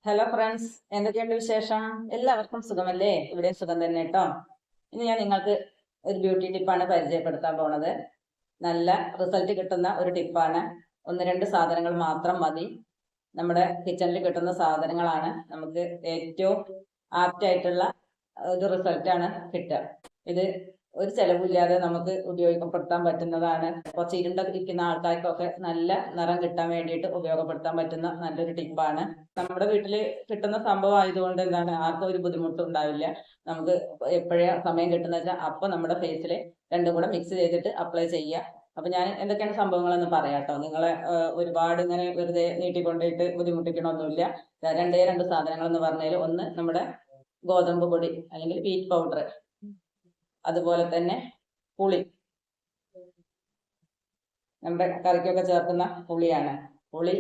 Hello friends, എന്തൊക്കെയുണ്ട് വിശേഷം? എല്ലാവർക്കും സുഖമല്ലേ? ഇവിടെ സുഖം തന്നെ കേട്ടോ. ഇനി ഞാൻ നിങ്ങൾക്ക് ഒരു ബ്യൂട്ടി ടിപ്പാണ് പരിചയപ്പെടുത്താൻ പോണത്. നല്ല റിസൾട്ട് കിട്ടുന്ന ഒരു ടിപ്പാണ്. ഒന്ന് രണ്ട് സാധനങ്ങൾ മാത്രം മതി. നമ്മുടെ കിച്ചണിൽ കിട്ടുന്ന സാധനങ്ങളാണ് നമുക്ക് ഏറ്റവും ആപ്റ്റ് ആയിട്ടുള്ള ഒരു റിസൾട്ടാണ് കിട്ടുക. ഇത് ഒരു ചെലവില്ലാതെ നമുക്ക് ഉപയോഗപ്പെടുത്താൻ പറ്റുന്നതാണ്. കുറച്ച് ഇരുണ്ടിരിക്കുന്ന ആൾക്കാർക്കൊക്കെ നല്ല നിറം കിട്ടാൻ വേണ്ടിയിട്ട് ഉപയോഗപ്പെടുത്താൻ പറ്റുന്ന നല്ലൊരു ടിപ്പാണ്. നമ്മുടെ വീട്ടിൽ കിട്ടുന്ന സംഭവം ആയതുകൊണ്ട് എന്താണ് ആർക്കും ഒരു ബുദ്ധിമുട്ടും ഉണ്ടാവില്ല. നമുക്ക് എപ്പോഴേ സമയം കിട്ടുന്ന വെച്ചാൽ അപ്പൊ നമ്മുടെ ഫേസിൽ രണ്ടും കൂടെ മിക്സ് ചെയ്തിട്ട് അപ്ലൈ ചെയ്യുക. അപ്പൊ ഞാൻ എന്തൊക്കെയാണ് സംഭവങ്ങളെന്ന് പറയാം കേട്ടോ. നിങ്ങളെ ഒരുപാട് ഇങ്ങനെ വെറുതെ നീട്ടിക്കൊണ്ടിട്ട് ബുദ്ധിമുട്ടിക്കണമൊന്നുമില്ല. രണ്ട് സാധനങ്ങൾ എന്ന് പറഞ്ഞാൽ ഒന്ന് നമ്മുടെ ഗോതമ്പ് പൊടി അല്ലെങ്കിൽ വീറ്റ് പൗഡർ, അതുപോലെ തന്നെ പുളി, നമ്മുടെ കറിക്കൊക്കെ ചേർക്കുന്ന പുളിയാണ്. പുളി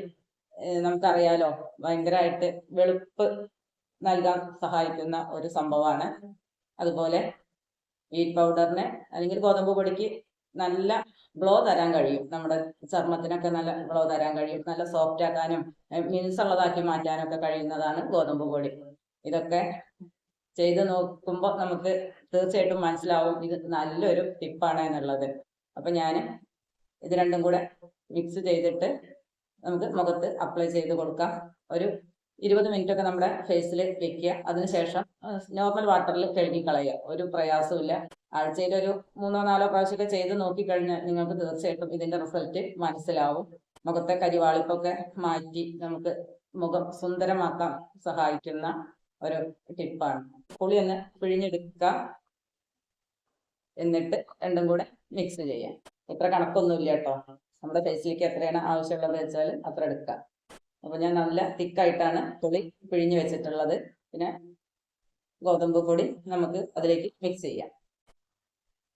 നമുക്കറിയാലോ, ഭയങ്കരമായിട്ട് വെളുപ്പ് നൽകാൻ സഹായിക്കുന്ന ഒരു സംഭവമാണ്. അതുപോലെ വീറ്റ് പൗഡറിന് അല്ലെങ്കിൽ ഗോതമ്പ് പൊടിക്ക് നല്ല ഗ്ലോ തരാൻ കഴിയും. നമ്മുടെ ചർമ്മത്തിനൊക്കെ നല്ല ഗ്ലോ തരാൻ കഴിയും. നല്ല സോഫ്റ്റ് ആക്കാനും മിനുസമുള്ളതാക്കി മാറ്റാനൊക്കെ കഴിയുന്നതാണ് ഗോതമ്പ് പൊടി. ഇതൊക്കെ ചെയ്ത് നോക്കുമ്പോൾ നമുക്ക് തീർച്ചയായിട്ടും മനസ്സിലാവും ഇത് നല്ലൊരു ടിപ്പാണ് എന്നുള്ളത്. അപ്പൊ ഞാൻ ഇത് രണ്ടും കൂടെ മിക്സ് ചെയ്തിട്ട് നമുക്ക് മുഖത്ത് അപ്ലൈ ചെയ്ത് കൊടുക്കാം. ഒരു 20 മിനിറ്റ് ഒക്കെ നമ്മുടെ ഫേസിൽ വെക്കുക. അതിനുശേഷം നോർമൽ വാട്ടറിൽ കഴുകി കളയുക. ഒരു പ്രയാസമില്ല. ആഴ്ചയിൽ ഒരു 3-4 പ്രാവശ്യമൊക്കെ ചെയ്ത് നോക്കിക്കഴിഞ്ഞാൽ നിങ്ങൾക്ക് തീർച്ചയായിട്ടും ഇതിന്റെ റിസൾട്ട് മനസ്സിലാവും. മുഖത്തെ കരിവാളിപ്പൊക്കെ മാറ്റി നമുക്ക് മുഖം സുന്ദരമാക്കാൻ സഹായിക്കുന്ന ഒരു ടിപ്പാണ്. പുളി ഒന്ന് പിഴിഞ്ഞെടുക്കുക, എന്നിട്ട് രണ്ടും കൂടെ മിക്സ് ചെയ്യാം. ഇത്ര കണക്കൊന്നുമില്ല കേട്ടോ. നമ്മുടെ ഫേസിലേക്ക് എത്രയാണ് ആവശ്യമുള്ളത് വെച്ചാൽ അത്ര എടുക്കുക. അപ്പൊ ഞാൻ നല്ല തിക്കായിട്ടാണ് പുളി പിഴിഞ്ഞ് വെച്ചിട്ടുള്ളത്. പിന്നെ ഗോതമ്പ് പൊടി നമുക്ക് അതിലേക്ക് മിക്സ് ചെയ്യാം.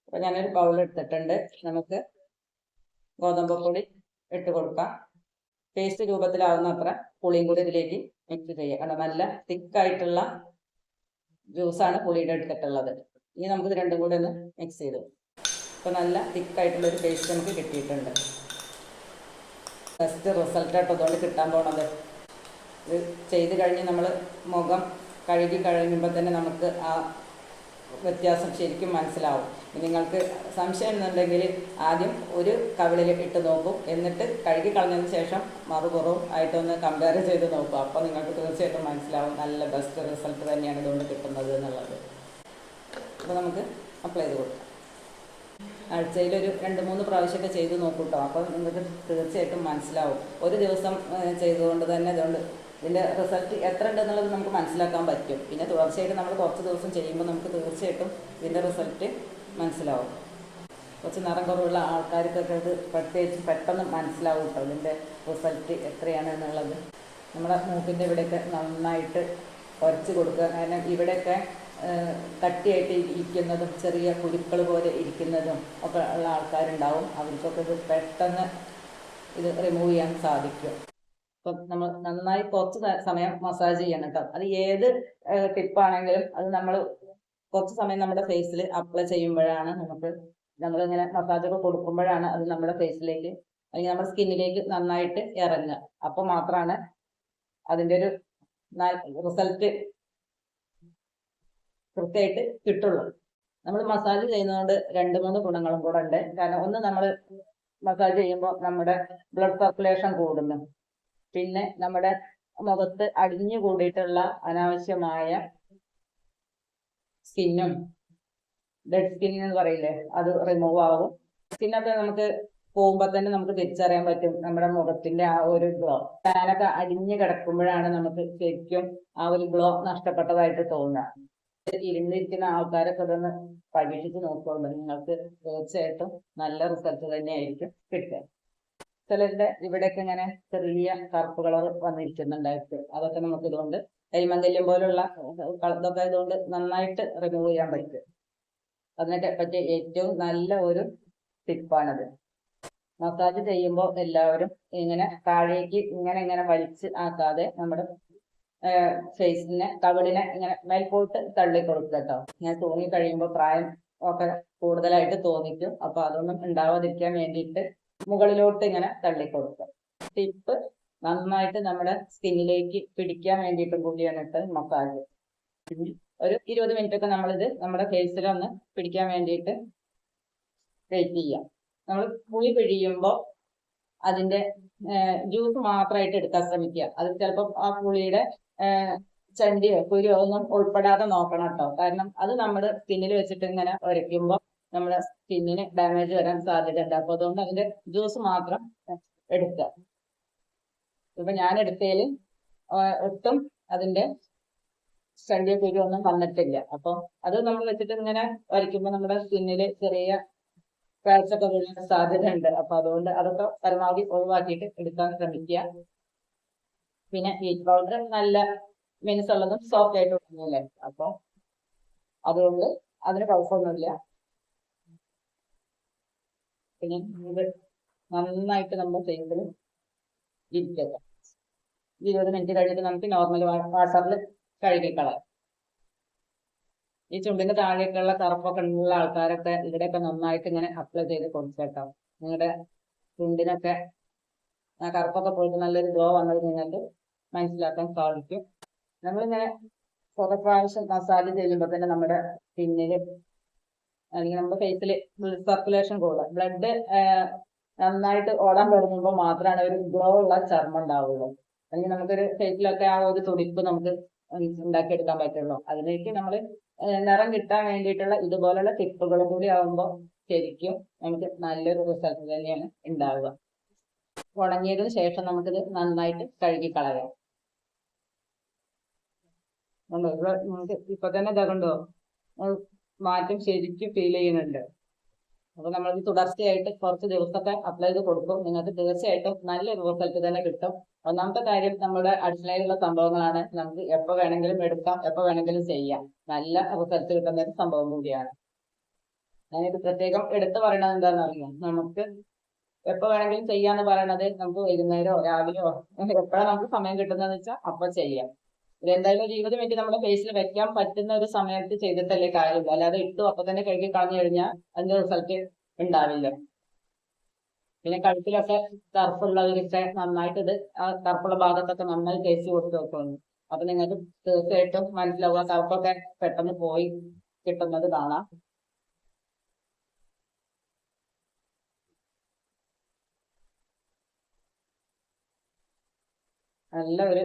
അപ്പൊ ഞാനൊരു ബൗൾ എടുത്തിട്ടുണ്ട്. നമുക്ക് ഗോതമ്പ് പൊടി ഇട്ട് കൊടുക്കാം. പേസ്റ്റ് രൂപത്തിലാവുന്ന അത്ര പുളിയും കൂടി ഇതിലേക്ക് മിക്സ് ചെയ്യാം. കാരണം നല്ല തിക്കായിട്ടുള്ള ജ്യൂസാണ് പുളിയുടെ എടുത്തിട്ടുള്ളത്. ഇനി നമുക്ക് ഇത് രണ്ടും കൂടെ ഒന്ന് മിക്സ് ചെയ്തു. ഇപ്പൊ നല്ല തിക്കായിട്ടുള്ള ഒരു പേസ്റ്റ് നമുക്ക് കിട്ടിയിട്ടുണ്ട്. ബെസ്റ്റ് റിസൾട്ടായിട്ട് അതുകൊണ്ട് കിട്ടാൻ പോണത്. ഇത് ചെയ്ത് കഴിഞ്ഞ് നമ്മൾ മുഖം കഴുകി കഴിയുമ്പോൾ തന്നെ നമുക്ക് ആ വ്യത്യാസം ശരിക്കും മനസ്സിലാവും. നിങ്ങൾക്ക് സംശയം എന്നുണ്ടെങ്കിൽ ആദ്യം ഒരു കവിളിൽ ഇട്ട് നോക്കും, എന്നിട്ട് കഴുകി കളഞ്ഞതിന് ശേഷം മറുപുറവും ആയിട്ടൊന്ന് കമ്പയർ ചെയ്ത് നോക്കും. അപ്പോൾ നിങ്ങൾക്ക് തീർച്ചയായിട്ടും മനസ്സിലാവും നല്ല ബെസ്റ്റ് റിസൾട്ട് തന്നെയാണ് ഇതുകൊണ്ട് കിട്ടുന്നത് എന്നുള്ളത്. അപ്പോൾ നമുക്ക് അപ്ലൈ ചെയ്ത് കൊടുക്കാം. ആഴ്ചയിൽ ഒരു 2-3 പ്രാവശ്യമൊക്കെ ചെയ്ത് നോക്കും കേട്ടോ. അപ്പോൾ നിങ്ങൾക്ക് തീർച്ചയായിട്ടും മനസ്സിലാവും. ഒരു ദിവസം ചെയ്തുകൊണ്ട് തന്നെ അതുകൊണ്ട് ഇതിൻ്റെ റിസൾട്ട് എത്ര ഉണ്ടെന്നുള്ളത് നമുക്ക് മനസ്സിലാക്കാൻ പറ്റും. പിന്നെ തുടർച്ചയായിട്ട് നമ്മൾ കുറച്ച് ദിവസം ചെയ്യുമ്പോൾ നമുക്ക് തീർച്ചയായിട്ടും ഇതിൻ്റെ റിസൾട്ട് മനസ്സിലാവും. കുറച്ച് നിറം കുറവുള്ള ആൾക്കാർക്കൊക്കെ ഇത് പ്രത്യേകിച്ച് പെട്ടെന്ന് മനസ്സിലാവും കേട്ടോ ഇതിൻ്റെ റിസൾട്ട് എത്രയാണ് എന്നുള്ളത്. നമ്മുടെ മൂക്കിൻ്റെ ഇവിടെയൊക്കെ നന്നായിട്ട് ഉരച്ച് കൊടുക്കുക. കാരണം ഇവിടെയൊക്കെ കട്ടിയായിട്ട് ഇരിക്കുന്നതും ചെറിയ കുരുക്കൾ പോലെ ഇരിക്കുന്നതും ഒക്കെ ഉള്ള ആൾക്കാരുണ്ടാവും. അവർക്കൊക്കെ ഇത് പെട്ടെന്ന് ഇത് റിമൂവ് ചെയ്യാൻ സാധിക്കും. അപ്പം നമ്മൾ നന്നായി കുറച്ച് സമയം മസാജ് ചെയ്യണം കേട്ടോ. അത് ഏത് ടിപ്പാണെങ്കിലും അത് നമ്മൾ കുറച്ച് സമയം നമ്മുടെ ഫേസിൽ അപ്ലൈ ചെയ്യുമ്പോഴാണ് നമ്മളിങ്ങനെ മസാജൊക്കെ കൊടുക്കുമ്പോഴാണ് അത് നമ്മുടെ ഫേസിലേക്ക് അല്ലെങ്കിൽ നമ്മുടെ സ്കിന്നിലേക്ക് നന്നായിട്ട് ഇറങ്ങുക. അപ്പോൾ മാത്രമാണ് അതിൻ്റെ ഒരു റിസൾട്ട് കൃത്യമായിട്ട് കിട്ടുള്ളൂ. നമ്മൾ മസാജ് ചെയ്യുന്നതുകൊണ്ട് 2-3 ഗുണങ്ങളും കൂടെ ഉണ്ട്. കാരണം ഒന്ന്, നമ്മൾ മസാജ് ചെയ്യുമ്പോൾ നമ്മുടെ ബ്ലഡ് സർക്കുലേഷൻ കൂടുന്നു. പിന്നെ നമ്മുടെ മുഖത്ത് അടിഞ്ഞു കൂടിയിട്ടുള്ള അനാവശ്യമായ സ്കിന്നും ഡെഡ് സ്കിൻ എന്ന് പറയില്ലേ, അത് റിമൂവ് ആവും. സ്കിന്നൊക്കെ നമുക്ക് പോകുമ്പോൾ തന്നെ നമുക്ക് തിരിച്ചറിയാൻ പറ്റും നമ്മുടെ മുഖത്തിന്റെ ആ ഒരു ഗ്ലോ. ടാനൊക്കെ അടിഞ്ഞു കിടക്കുമ്പോഴാണ് നമുക്ക് ശരിക്കും ആ ഒരു ഗ്ലോ നഷ്ടപ്പെട്ടതായിട്ട് തോന്നുക. ഇരുന്നിരിക്കുന്ന ആൾക്കാരൊക്കെ ഇതൊന്ന് പരീക്ഷിച്ച് നോക്കുമ്പോൾ നിങ്ങൾക്ക് തീർച്ചയായിട്ടും നല്ല റിസൾട്ട് തന്നെയായിരിക്കും കിട്ടുക. ചിലരുടെ ഇവിടെയൊക്കെ ഇങ്ങനെ ചെറിയ കറുപ്പ് കളർ വന്നിരിക്കുന്നുണ്ടായിരിക്കും. അതൊക്കെ നമുക്ക് ഇതുകൊണ്ട് കരിമംഗല്യം പോലുള്ള ഇതൊക്കെ ഇതുകൊണ്ട് നന്നായിട്ട് റിമൂവ് ചെയ്യാൻ പറ്റും. അതിനെ പറ്റിയ ഏറ്റവും നല്ല ഒരു ടിപ്പാണത്. മസാജ് ചെയ്യുമ്പോൾ എല്ലാവരും ഇങ്ങനെ താഴേക്ക് ഇങ്ങനെ വലിച്ച് ആക്കാതെ നമ്മുടെ ഫേസിനെ കവിളിനെ ഇങ്ങനെ മേൽപോട്ട് തള്ളി കൊടുക്കുക കേട്ടോ. ഇങ്ങനെ തൂങ്ങി കഴിയുമ്പോൾ പ്രായം ഒക്കെ കൂടുതലായിട്ട് തോന്നിക്കും. അപ്പൊ അതൊന്നും ഉണ്ടാവാതിരിക്കാൻ വേണ്ടിയിട്ട് മുകളിലോട്ട് ഇങ്ങനെ തള്ളിക്കൊടുക്കുക. ടിപ്പ് നന്നായിട്ട് നമ്മുടെ സ്കിന്നിലേക്ക് പിടിക്കാൻ വേണ്ടിയിട്ടും കൂടിയാണ് ഇട്ട് മസാജ്. ഒരു 20 മിനിറ്റ് ഒക്കെ നമ്മളിത് നമ്മുടെ ഫേസിലൊന്ന് പിടിക്കാൻ വേണ്ടിയിട്ട് വെയിറ്റ് ചെയ്യാം. നമ്മൾ പുളി പിഴിയുമ്പോൾ അതിന്റെ ജ്യൂസ് മാത്രമായിട്ട് എടുക്കാൻ ശ്രമിക്കുക. അത് ചിലപ്പോൾ ആ പുളിയുടെ ചണ്ടിയോ കുരുവോ ഒന്നും ഉൾപ്പെടാതെ നോക്കണം കേട്ടോ. കാരണം അത് നമ്മുടെ സ്കിന്നിൽ വെച്ചിട്ട് ഇങ്ങനെ ഉരയ്ക്കുമ്പോൾ നമ്മുടെ സ്കിന്നിന് ഡാമേജ് വരാൻ സാധ്യതയുണ്ട്. അപ്പൊ അതുകൊണ്ട് അതിന്റെ ജ്യൂസ് മാത്രം എടുക്കുക. ഇപ്പൊ ഞാൻ എടുത്തതിൽ ഒട്ടും അതിന്റെ ചണ്ടിയോ കുരുവോ ഒന്നും വന്നിട്ടില്ല. അപ്പൊ അത് നമ്മൾ വെച്ചിട്ട് ഇങ്ങനെ വരയ്ക്കുമ്പോൾ നമ്മുടെ സ്കിന്നില് ചെറിയ പാച്ചൊക്കെ വീഴാൻ സാധ്യതയുണ്ട്. അപ്പൊ അതുകൊണ്ട് അതൊക്കെ പരമാവധി ഒഴിവാക്കിയിട്ട് എടുക്കാൻ ശ്രമിക്കുക. പിന്നെ ഹീറ്റ് പൗഡർ നല്ല മിനുസുള്ളതും സോഫ്റ്റ് ആയിട്ട് ഉള്ളതല്ലേ, അപ്പൊ അതുകൊണ്ട് അതിന് കുഴപ്പമൊന്നുമില്ല. പിന്നെ ഇത് നന്നായിട്ട് നമ്മൾ ഫേസിൽ ഇരിക്കുക. 20 മിനിറ്റ് കഴിഞ്ഞിട്ട് നമുക്ക് നോർമൽ വാട്ടറിൽ കഴുകിക്കളയാം. ഈ ചുണ്ടിന്റെ താഴേക്കുള്ള കറുപ്പൊക്കെ ഉള്ള ആൾക്കാരൊക്കെ ഇവിടെയൊക്കെ നന്നായിട്ട് ഇങ്ങനെ അപ്ലൈ ചെയ്ത് കൊടുത്തേക്കാം. നിങ്ങളുടെ ചുണ്ടിനൊക്കെ ആ കറുപ്പൊക്കെ പോയിട്ട് നല്ലൊരു ഗ്ലോ വന്നത് നിങ്ങൾക്ക് മനസ്സിലാക്കാൻ സാധിക്കും. നമ്മളിങ്ങനെ കുറെ പ്രാവശ്യം മസാജ് ചെയ്യുമ്പോൾ തന്നെ നമ്മുടെ സ്കിന്നില് അല്ലെങ്കിൽ നമ്മുടെ ഫേസിൽ ബ്ലഡ് സർക്കുലേഷൻ കൂടുക. ബ്ലഡ് നന്നായിട്ട് ഓടാൻ തുടങ്ങുമ്പോൾ മാത്രമാണ് ഒരു ഗ്ലോ ഉള്ള ചർമ്മം ഉണ്ടാവുള്ളൂ. അല്ലെങ്കിൽ നമുക്കൊരു ഫേസിലൊക്കെ ആ ഒരു തുടിപ്പ് നമുക്ക് ഉണ്ടാക്കിയെടുക്കാൻ പറ്റുള്ളൂ. അതിലേക്ക് നമ്മൾ നിറം കിട്ടാൻ വേണ്ടിയിട്ടുള്ള ഇതുപോലുള്ള ടിപ്പുകളും കൂടി ആവുമ്പോൾ ശരിക്കും നമുക്ക് നല്ലൊരു റിസൾട്ട് തന്നെയാണ് ഉണ്ടാവുക. ഉണങ്ങിയതിനു ശേഷം നമുക്കിത് നന്നായിട്ട് കഴുകി കളയാം. നമുക്ക് ഇപ്പൊ തന്നെ ഇതാകണ്ടോ മാറ്റം ശരിക്കും ഫീൽ ചെയ്യുന്നുണ്ട്. അപ്പൊ നമ്മളിത് തുടർച്ചയായിട്ട് കുറച്ച് ദിവസമൊക്കെ അപ്ലൈ ചെയ്ത് കൊടുക്കും. നിങ്ങൾക്ക് തീർച്ചയായിട്ടും നല്ലൊരു റിസൾട്ട് തന്നെ കിട്ടും. ഒന്നാമത്തെ കാര്യം നമ്മുടെ അടുക്കളയിലുള്ള സംഭവങ്ങളാണ്. നമുക്ക് എപ്പോ വേണമെങ്കിലും എടുക്കാം, എപ്പോ വേണമെങ്കിലും ചെയ്യാം. നല്ല റിസൾട്ട് കിട്ടുന്ന ഒരു സംഭവം കൂടിയാണ്. ഞാനിത് പ്രത്യേകം എടുത്തു പറയണത് എന്താണെന്ന് അറിയാം. നമുക്ക് എപ്പോ വേണമെങ്കിലും ചെയ്യാന്ന് പറയണത് നമുക്ക് വൈകുന്നേരമോ രാവിലെയോ എപ്പോഴാണ് നമുക്ക് സമയം കിട്ടുന്നതെന്ന് വെച്ചാൽ അപ്പൊ ചെയ്യാം. ഇതെന്തായാലും ഒരു 20 മിനിറ്റ് നമ്മുടെ ഫേസിൽ വെക്കാൻ പറ്റുന്ന ഒരു സമയത്ത് ചെയ്തിട്ടല്ലേ കാര്യമില്ല. അല്ലാതെ ഇട്ടു അപ്പൊ തന്നെ കഴുകി കളഞ്ഞു കഴിഞ്ഞാൽ അതിന്റെ റിസൾട്ട് ഉണ്ടാവില്ല. പിന്നെ കഴുത്തിലൊക്കെ കറുപ്പുള്ളവരൊക്കെ നന്നായിട്ട് ഇത് ആ കറുപ്പുള്ള ഭാഗത്തൊക്കെ നന്നായി തേച്ച് കൊടുത്ത് വെക്കുന്നു. അപ്പൊ നിങ്ങൾക്ക് തീർച്ചയായിട്ടും മനസ്സിലാവുക കറുപ്പൊക്കെ പെട്ടെന്ന് പോയി കിട്ടുന്നത് കാണാം. നല്ല ഒരു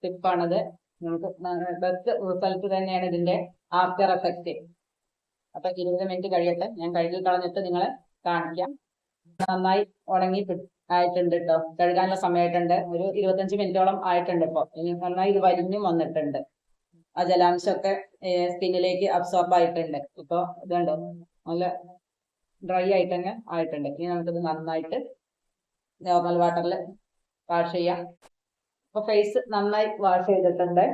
ടിപ്പാണത്. നമുക്ക് ബെസ്റ്റ് റിസൾട്ട് തന്നെയാണ് ഇതിന്റെ ആഫ്റ്റർ എഫക്റ്റ്. അപ്പൊ 20 മിനിറ്റ് കഴിയട്ടെ, ഞാൻ കഴുകി കളഞ്ഞിട്ട് നിങ്ങളെ കാണിക്കാം. നന്നായി ഉണങ്ങി ആയിട്ടുണ്ട് കേട്ടോ. കഴുകാനുള്ള സമയമായിട്ടുണ്ട്. ഒരു 25 മിനിറ്റോളം ആയിട്ടുണ്ട്. ഇപ്പൊ ഇനി നന്നായി ഇത് വലിഞ്ഞും വന്നിട്ടുണ്ട്. ആ ജലാംശമൊക്കെ സ്കിന്നിലേക്ക് അബ്സോർബ് ആയിട്ടുണ്ട്. ഇപ്പൊ ഇതുണ്ടോ നല്ല ഡ്രൈ ആയിട്ട് തന്നെ ആയിട്ടുണ്ട്. ഇനി നമുക്കിത് നന്നായിട്ട് നോർമൽ വാട്ടറിൽ വാഷ് ചെയ്യാം. അപ്പൊ ഫേസ് നന്നായി വാഷ് ചെയ്തിട്ടുണ്ട്.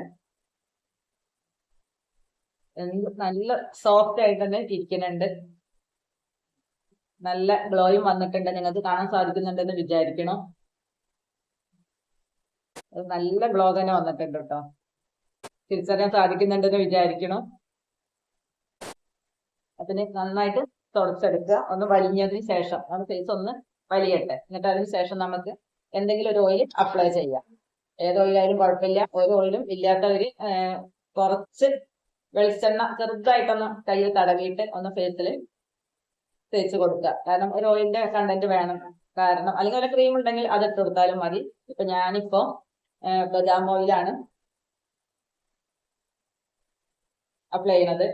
നല്ല സോഫ്റ്റ് ആയിട്ട് തന്നെ ഇരിക്കുന്നുണ്ട്. നല്ല ഗ്ലോയും വന്നിട്ടുണ്ട്. നിങ്ങൾക്ക് കാണാൻ സാധിക്കുന്നുണ്ടെന്ന് വിചാരിക്കണം. നല്ല ഗ്ലോ തന്നെ വന്നിട്ടുണ്ട് കേട്ടോ. തിരിച്ചറിയാൻ സാധിക്കുന്നുണ്ടെന്ന് വിചാരിക്കണം. അതിന് നന്നായിട്ട് തുടച്ചെടുക്കുക. ഒന്ന് വലിഞ്ഞതിന് ശേഷം നമ്മുടെ ഫേസ് ഒന്ന് വലിയട്ടെ. എന്നിട്ട് അതിന് ശേഷം നമുക്ക് എന്തെങ്കിലും ഒരു ഓയിൽ അപ്ലൈ ചെയ്യാം. ഏത് ഓയിലായാലും കുഴപ്പമില്ല. ഒരു ഓയിലും ഇല്ലാത്തവര് കുറച്ച് വെളിച്ചെണ്ണ ചെറുതായിട്ടൊന്ന് കയ്യിൽ തടവിയിട്ട് ഒന്ന് ഫേസിൽ തേച്ച് കൊടുക്കുക. കാരണം ഒരു ഓയിലിന്റെ കണ്ടന്റ് വേണം. കാരണം അല്ലെങ്കിൽ ഒരു ക്രീം ഉണ്ടെങ്കിൽ അത് ഇട്ട് കൊടുത്താലും മതി. ഇപ്പൊ ഞാനിപ്പോ ബദാം ഓയിലാണ് അപ്ലൈ ചെയ്യുന്നത്.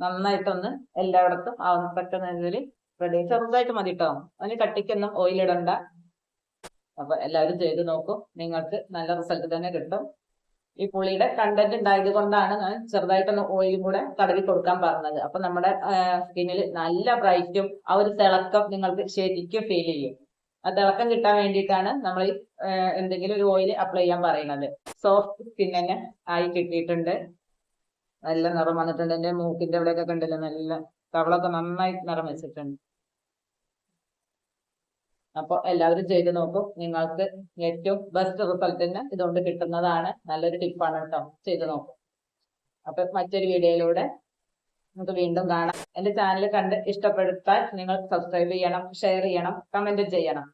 നന്നായിട്ടൊന്ന് എല്ലായിടത്തും പറ്റുന്ന രീതിയിൽ റെഡി. ചെറുതായിട്ട് മതി കേട്ടോ. അതിന് കട്ടിക്കൊന്നും ഓയിൽ ഇടണ്ട. അപ്പൊ എല്ലാവരും ചെയ്ത് നോക്കും. നിങ്ങൾക്ക് നല്ല റിസൾട്ട് തന്നെ കിട്ടും. ഈ പുളിയുടെ കണ്ടന്റ് ഉണ്ടായത് കൊണ്ടാണ് ഞാൻ ചെറുതായിട്ടൊന്ന് ഓയിലും കൂടെ തടവി കൊടുക്കാൻ പറഞ്ഞത്. അപ്പൊ നമ്മുടെ സ്കിന്നിൽ നല്ല ബ്രൈറ്റും ആ ഒരു തിളക്കം നിങ്ങൾക്ക് ശരിക്കും ഫീൽ ചെയ്യും. ആ തിളക്കം കിട്ടാൻ വേണ്ടിയിട്ടാണ് നമ്മൾ എന്തെങ്കിലും ഒരു ഓയിൽ അപ്ലൈ ചെയ്യാൻ പറയുന്നത്. സോഫ്റ്റ് സ്കിൻ തന്നെ ആയി കിട്ടിയിട്ടുണ്ട്. നല്ല നിറം വന്നിട്ടുണ്ട്. എന്റെ മൂക്കിന്റെ അവിടെയൊക്കെ കണ്ടില്ല, നല്ല കവളൊക്കെ നന്നായി നിറം വെച്ചിട്ടുണ്ട്. അപ്പോൾ എല്ലാവരും ചെയ്ത് നോക്കും. നിങ്ങൾക്ക് ഏറ്റവും ബെസ്റ്റ് റിസൾട്ട് തന്നെ ഇതുകൊണ്ട് കിട്ടുന്നതാണ്. നല്ലൊരു ടിപ്പാണ് കേട്ടോ, ചെയ്ത് നോക്കും. അപ്പൊ മറ്റൊരു വീഡിയോയിലൂടെ നമുക്ക് വീണ്ടും കാണാം. എന്റെ ചാനൽ കണ്ട് ഇഷ്ടപ്പെടുത്താൻ നിങ്ങൾ സബ്സ്ക്രൈബ് ചെയ്യണം, ഷെയർ ചെയ്യണം, കമന്റ് ചെയ്യണം.